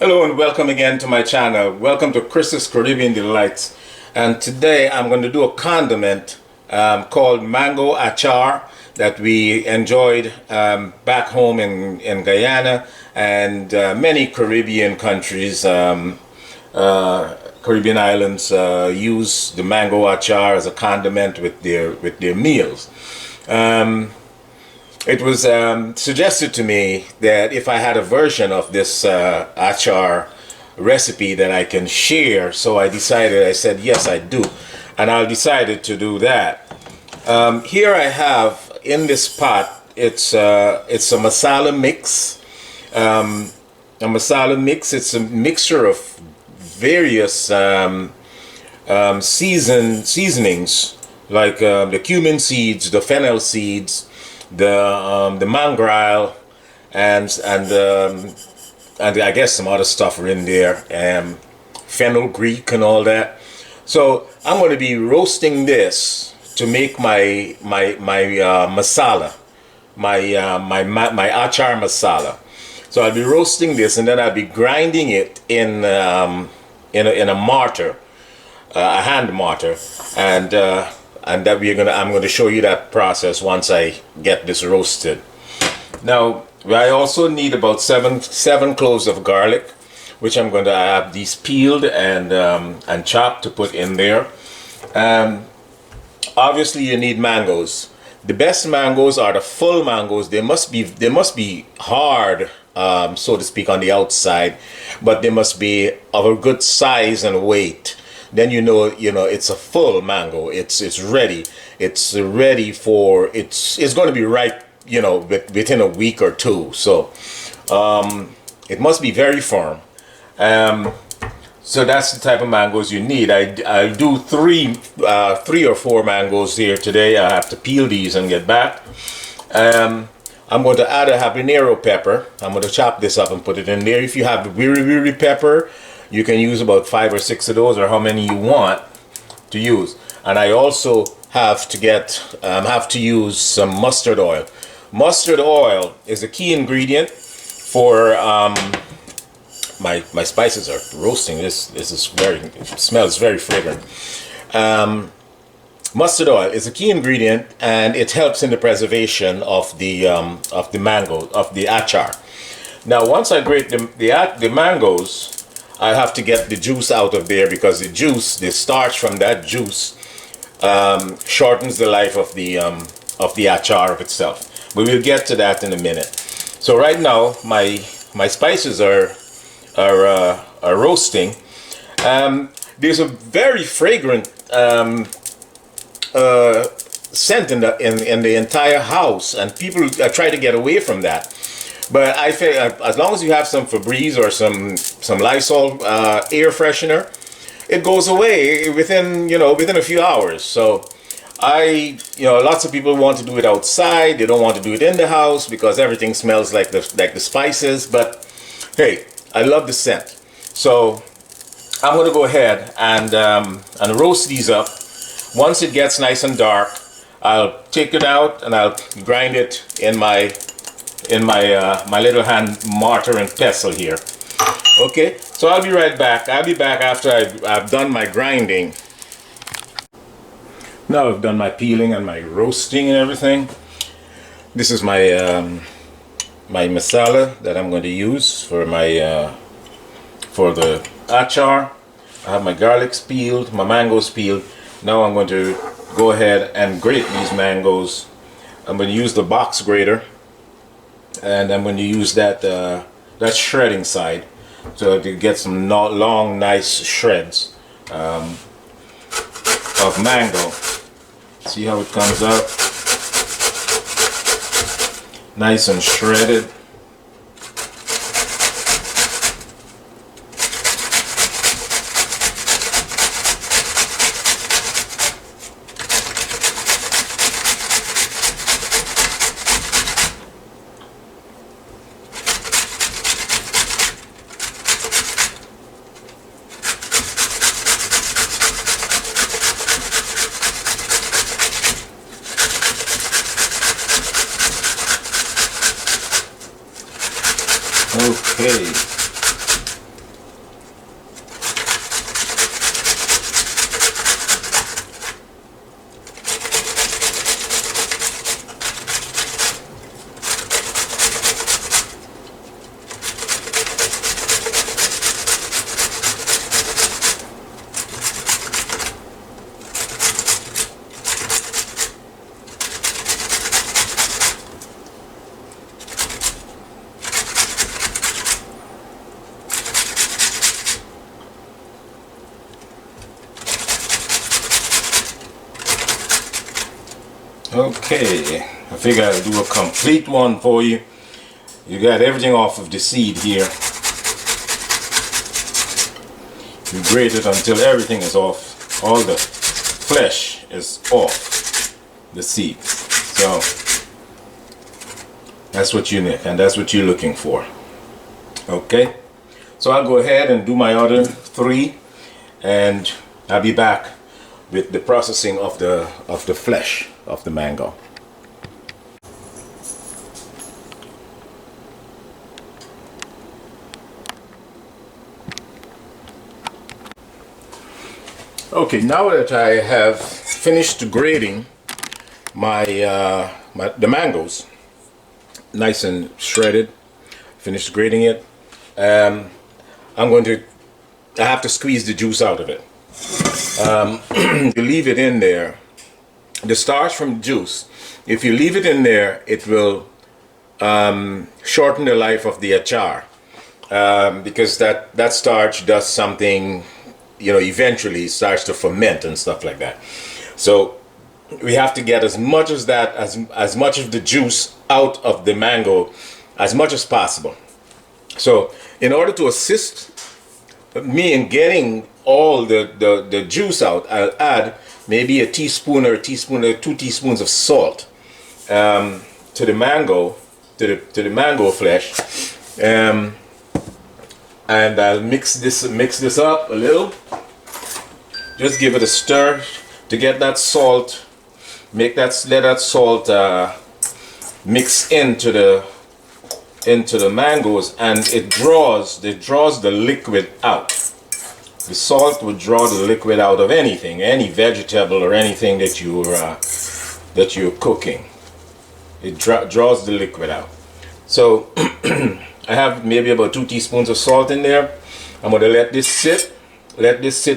Hello and welcome again to my channel. Welcome to Chris's Caribbean Delights. And today I'm going to do a condiment called mango achar that we enjoyed back home in Guyana and many Caribbean countries, Caribbean islands use the mango achar as a condiment with their meals. It was suggested to me that if I had a version of this achar recipe that I can share, so I said yes I do, and I decided to do that. Here I have in this pot, it's a masala mix. It's a mixture of various seasonings like the cumin seeds, the fennel seeds, the mangrel, and I guess some other stuff are in there, fenugreek and all that. So I'm going to be roasting this to make my masala, my achar masala. So I'll be roasting this, and then I'll be grinding it in a mortar, a hand mortar, and that I'm going to show you that process once I get this roasted. Now I also need about seven cloves of garlic, which I'm going to have these peeled and chopped to put in there. Obviously you need mangoes. The best mangoes are the full mangoes. They must be hard, so to speak, on the outside, but they must be of a good size and weight. Then you know it's a full mango. It's ready. It's ready for it's going to be ripe, within a week or two. So it must be very firm. So that's the type of mangoes you need. I'll do three or four mangoes here today. I have to peel these and get back. I'm going to add a habanero pepper. I'm going to chop this up and put it in there. If you have the wiri pepper, you can use about 5 or 6 of those, or how many you want to use. And I also have to use some mustard oil. Mustard oil is a key ingredient for my spices are roasting. This is it smells very fragrant. Mustard oil is a key ingredient, and it helps in the preservation of the mango, of the achar. Now once I grate the mangoes, I have to get the juice out of there, because the starch from that juice shortens the life of the achar of itself. But we'll get to that in a minute. So right now my spices are roasting. There's a very fragrant scent in the entire house, and people try to get away from that. But I feel as long as you have some Febreze or some Lysol air freshener, it goes away within a few hours. So lots of people want to do it outside. They don't want to do it in the house because everything smells like the spices. But hey, I love the scent. So I'm going to go ahead and roast these up. Once it gets nice and dark, I'll take it out and I'll grind it in my little hand mortar and pestle here. Okay, so I'll be right back. I'll be back after I've done my grinding. Now I've done my peeling and my roasting and everything. This is my my masala that I'm going to use for the achar. I have my garlics peeled, my mangoes peeled. Now I'm going to go ahead and grate these mangoes. I'm going to use the box grater, and I'm going to use that shredding side so to get some long nice shreds of mango. See how it comes out, nice and shredded. Okay. Okay, I figure I'll do a complete one for you. You got everything off of the seed here. You grate it until everything is off. All the flesh is off the seed. So that's what you need, and that's what you're looking for. Okay, so I'll go ahead and do my other 3, and I'll be back with the processing of the flesh of the mango. Okay, now that I have finished grating the mangoes, nice and shredded, finished grating it, I have to squeeze the juice out of it. You leave it in there, the starch from the juice, if you leave it in there, it will shorten the life of the achar, because that starch does something, you know, eventually it starts to ferment and stuff like that. So we have to get as much as that, as much of the juice out of the mango as much as possible. So in order to assist me in getting all the juice out, I'll add maybe a teaspoon or 2 teaspoons of salt to the mango, to the mango flesh, and I'll mix this up a little. Just give it a stir to get that salt, let that salt mix into the mangoes, and it draws the liquid out. The salt would draw the liquid out of anything, any vegetable or anything that you're cooking. It draws the liquid out. So I have maybe about 2 teaspoons of salt in there. I'm going to let this sit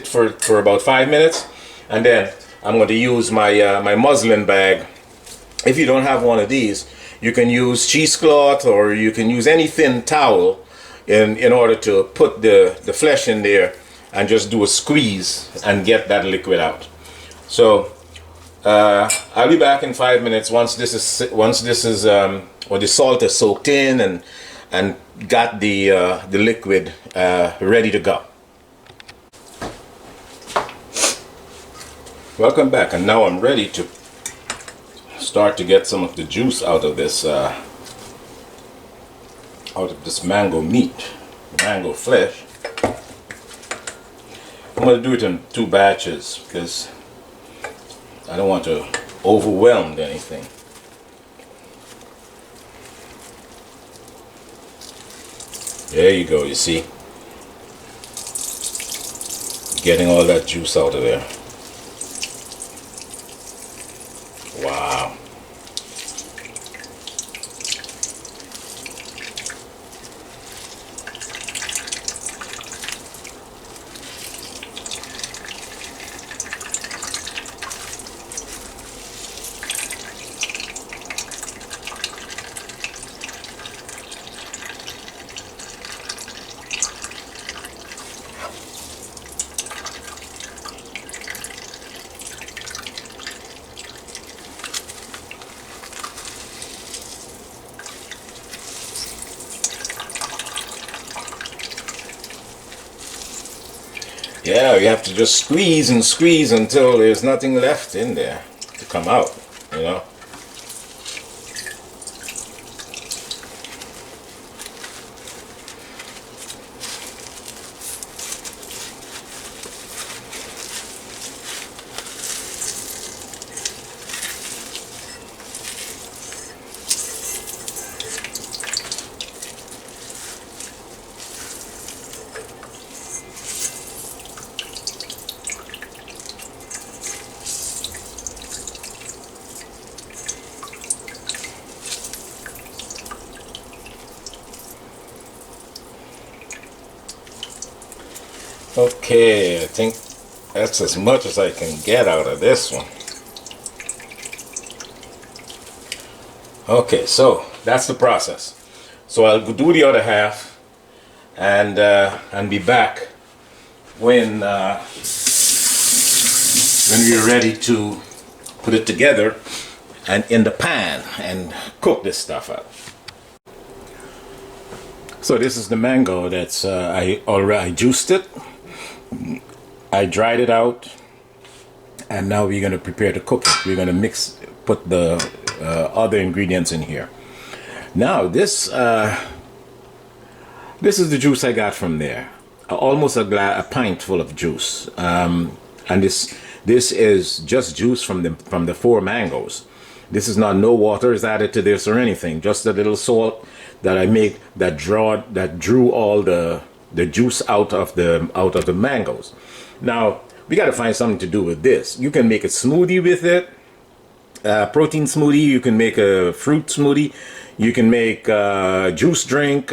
for about 5 minutes, and then I'm going to use my muslin bag. If you don't have one of these, you can use cheesecloth, or you can use any thin towel in order to put the flesh in there and just do a squeeze and get that liquid out. So I'll be back in 5 minutes once the salt is soaked in and got the liquid ready to go. Welcome back, and now I'm ready to start to get some of the juice out of this mango meat, mango flesh. I'm going to do it in 2 batches because I don't want to overwhelm anything. There you go, you see? Getting all that juice out of there. Wow. Yeah, you have to just squeeze and squeeze until there's nothing left in there to come out, you know. Okay, I think that's as much as I can get out of this one. Okay, so that's the process. So I'll do the other half and be back when we're ready to put it together and in the pan and cook this stuff up. So this is the mango that's I juiced it, I dried it out, and now we're going to prepare to cook it. We're going to put the other ingredients in here. Now this is the juice I got from there, almost a pint full of juice, and this is just juice from the 4 mangoes. This is not, no water is added to this or anything, just a little salt that I made that drew all the juice out of the mangoes. Now we got to find something to do with this. You can make a smoothie with it, protein smoothie. You can make a fruit smoothie. You can make a juice drink.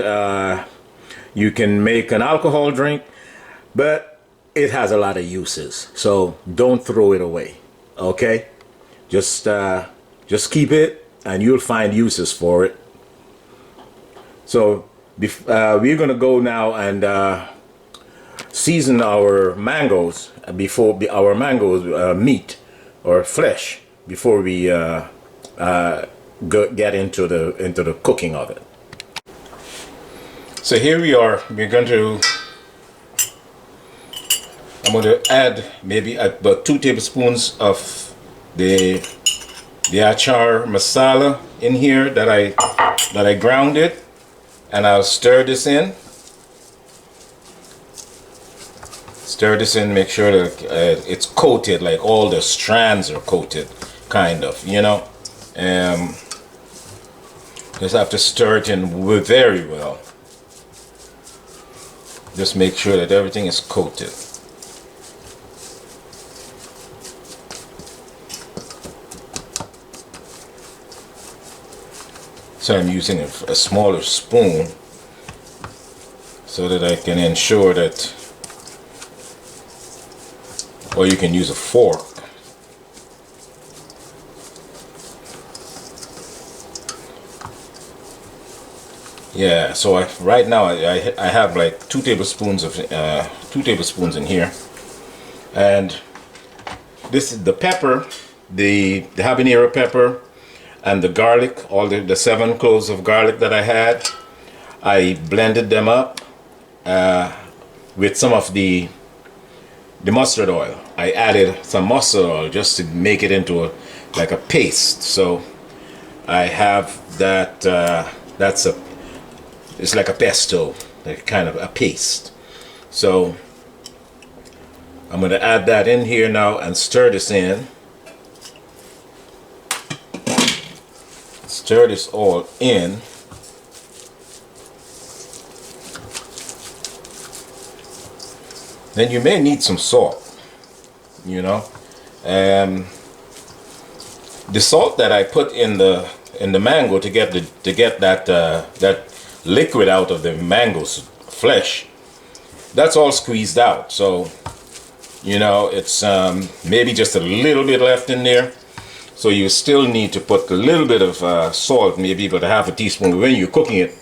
You can make an alcohol drink, but it has a lot of uses. So don't throw it away. Okay, just keep it, and you'll find uses for it. So we're gonna go now and season our mangoes before our mangoes meat or flesh before we get into the cooking of it. So here we are. I'm going to add maybe about 2 tablespoons of the Achaar masala in here that I grounded, and I'll stir this in. Make sure that it's coated, like all the strands are coated, kind of, you know. Just have to stir it in very well. Just make sure that everything is coated. So I'm using a smaller spoon so that I can ensure that, or you can use a fork. Yeah, so right now I have like 2 tablespoons in here, and this is the pepper, the habanero pepper, and the garlic, all the 7 cloves of garlic that I had. I blended them up with some of the mustard oil. I added some mustard oil just to make it into like a paste. So I have that. It's like a pesto, like kind of a paste. So I'm going to add that in here now and stir this in. Stir this all in. Then you may need some salt, you know. The salt that I put in the mango to get that liquid out of the mango's flesh, that's all squeezed out. So, you know, it's maybe just a little bit left in there. So you still need to put a little bit of salt, maybe about a half a teaspoon. When you're cooking it,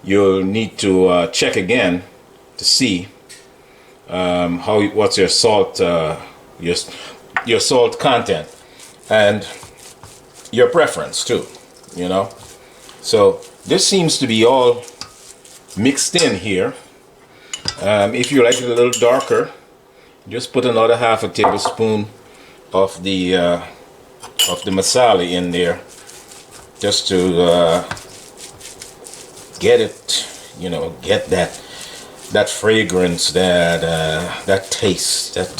you'll need to check again to see what's your salt, your salt content, and your preference too, you know. So this seems to be all mixed in here. If you like it a little darker, just put another half a tablespoon of the masala in there, just to get it, you know, get that fragrance, that taste, that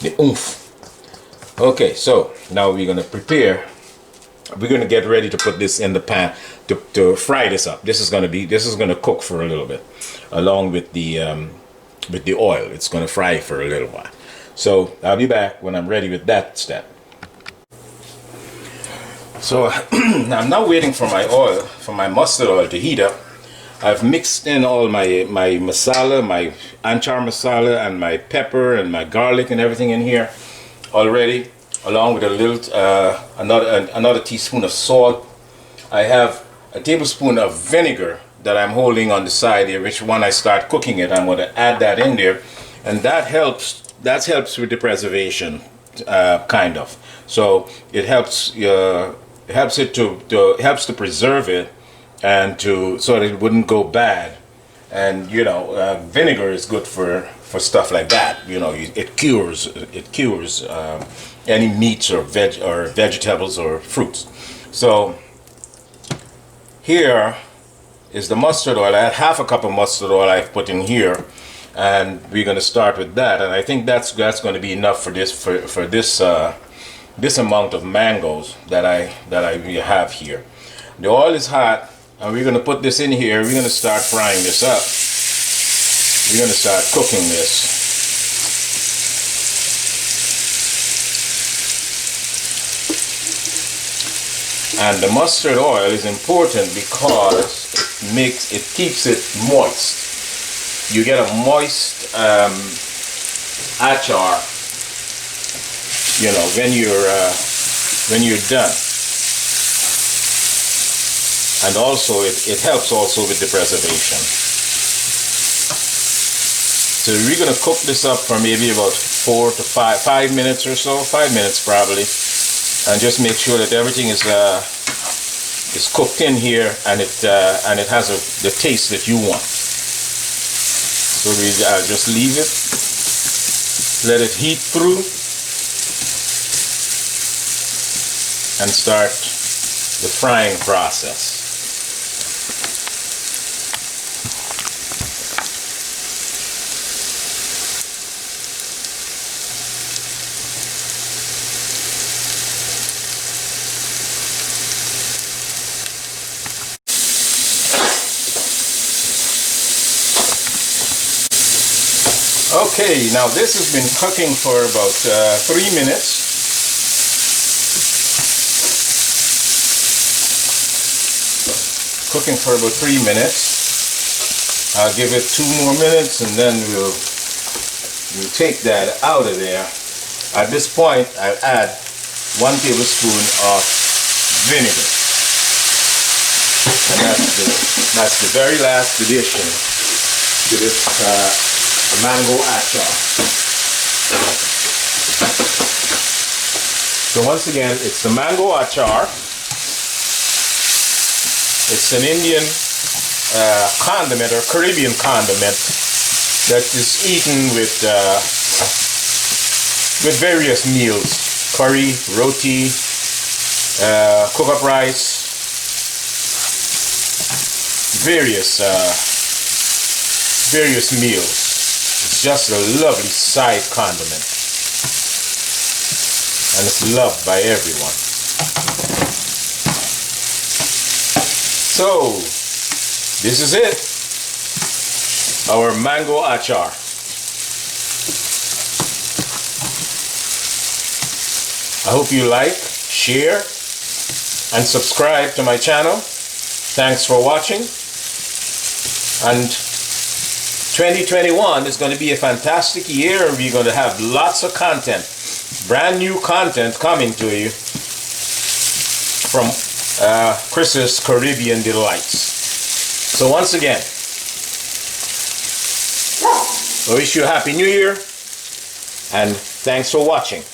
the oomph. Okay, so now we're gonna get ready to put this in the pan to fry this up. This is gonna cook for a little bit, along with the oil. It's gonna fry for a little while. So I'll be back when I'm ready with that step. So I'm now waiting for my mustard oil to heat up. I've mixed in all my masala, my Achaar masala, and my pepper and my garlic and everything in here already, along with a little another teaspoon of salt. I have a tablespoon of vinegar that I'm holding on the side here, which when I start cooking it, I'm going to add that in there, and that helps with the preservation kind of. So it helps it helps to preserve it and so that it wouldn't go bad. And vinegar is good for stuff like that. It cures any meats or vegetables or fruits. So here is the mustard oil. I had half a cup of mustard oil I've put in here, and we're going to start with that. And I think that's going to be enough for this amount of mangoes that I have here. The oil is hot, and we're going to put this in here. We're going to start frying this up. We're going to start cooking this. And the mustard oil is important because it keeps it moist. You get a moist achar, when you're done. And also it helps also with the preservation. So we're going to cook this up for maybe about 4 to 5 minutes or so, 5 minutes probably. And just make sure that everything is cooked in here, and it has the taste that you want. So I'll just leave it, let it heat through, and start the frying process. Okay, now this has been cooking for about 3 minutes. Cooking for about 3 minutes. I'll give it 2 more minutes, and then we'll take that out of there. At this point, I'll add 1 tablespoon of vinegar. And that's the very last addition to this mango achar. So once again, it's the mango achar. It's an Indian condiment or Caribbean condiment that is eaten with various meals: curry, roti, cook-up rice, various meals. It's just a lovely side condiment, and it's loved by everyone. So, this is it, our mango achar. I hope you like, share, and subscribe to my channel. Thanks for watching, and 2021 is going to be a fantastic year. We're going to have lots of content, brand new content coming to you from Chris's Caribbean Delights. So once again, I wish you a Happy New Year, and thanks for watching.